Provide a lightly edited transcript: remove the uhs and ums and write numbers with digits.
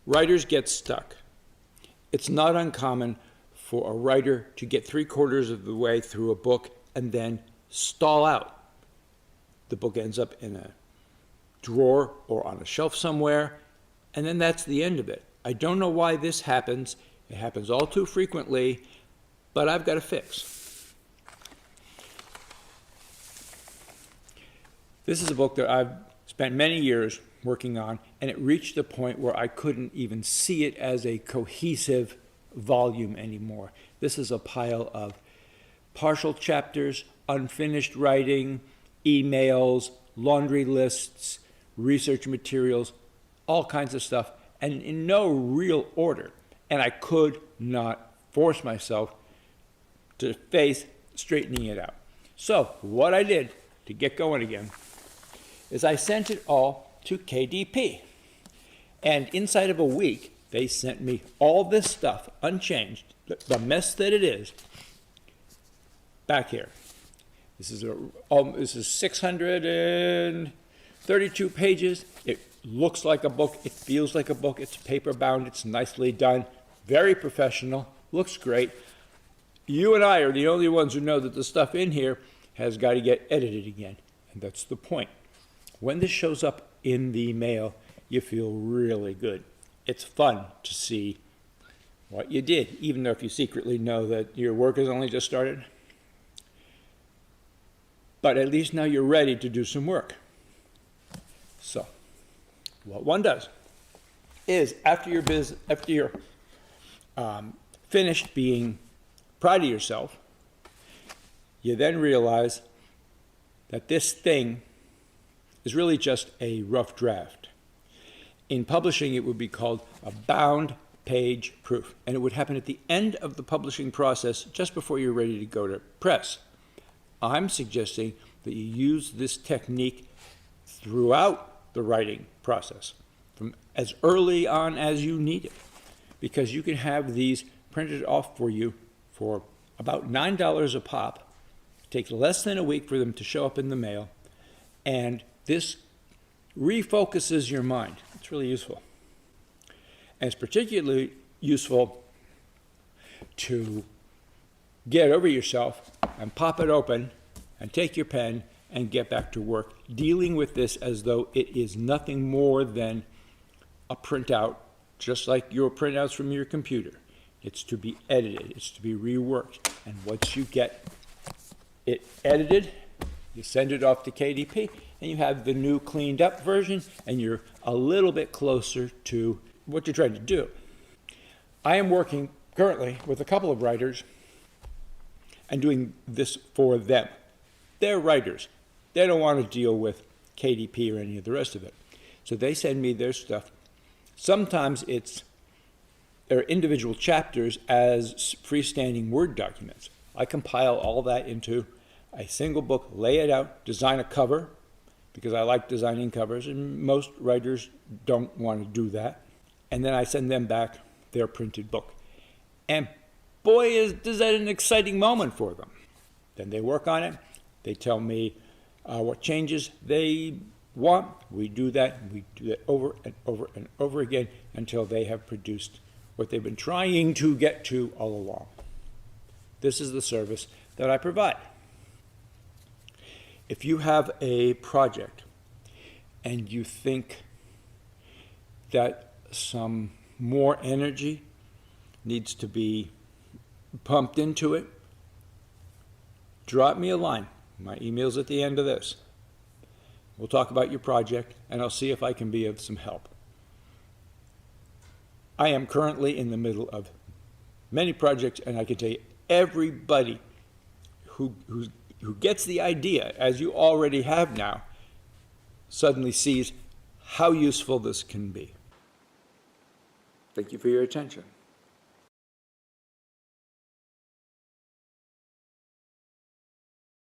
Writers get stuck. It's not uncommon for a writer to get 3/4 of the way through a book and then stall out. The book ends up in a drawer or on a shelf somewhere, and then that's the end of it. I don't know why this happens. It happens all too frequently, but I've got a fix. This is a book that I've spent many years working on, and it reached the point where I couldn't even see it as a cohesive volume anymore. This is a pile of partial chapters, unfinished writing, emails, laundry lists, research materials, all kinds of stuff, and in no real order. And I could not force myself to face straightening it out. So what I did to get going again is I sent it all to KDP. And inside of a week, they sent me all this stuff, unchanged, the mess that it is, back here. This is 632 pages. It looks like a book. It feels like a book. It's paper bound. It's nicely done. Very professional. Looks great. You and I are the only ones who know that the stuff in here has got to get edited again. And that's the point. When this shows up in the mail, you feel really good. It's fun to see what you did, even though if you secretly know that your work has only just started. But at least now you're ready to do some work. So, what one does is after you're finished being proud of yourself, you then realize that this thing is really just a rough draft. In publishing, it would be called a bound page proof, and it would happen at the end of the publishing process, just before you're ready to go to press. I'm suggesting that you use this technique throughout the writing process, from as early on as you need it, because you can have these printed off for you for about $9 a pop. It takes less than a week for them to show up in the mail, and this refocuses your mind. It's really useful. And it's particularly useful to get over yourself and pop it open and take your pen and get back to work, dealing with this as though it is nothing more than a printout, just like your printouts from your computer. It's to be edited, it's to be reworked. And once you get it edited, you send it off to KDP, and you have the new cleaned up version, and you're a little bit closer to what you're trying to do. I am working currently with a couple of writers and doing this for them. They're writers. They don't want to deal with KDP or any of the rest of it. So they send me their stuff. Sometimes they're individual chapters as freestanding Word documents. I compile all that into a single book, lay it out, design a cover, because I like designing covers, and most writers don't want to do that. And then I send them back their printed book. And boy, is that an exciting moment for them. Then they work on it. They tell me what changes they want. We do that, and we do that over and over and over again until they have produced what they've been trying to get to all along. This is the service that I provide. If you have a project and you think that some more energy needs to be pumped into it, drop me a line. My email's at the end of this. We'll talk about your project, and I'll see if I can be of some help. I am currently in the middle of many projects, and I can tell you everybody who gets the idea, as you already have now, suddenly sees how useful this can be. Thank you for your attention.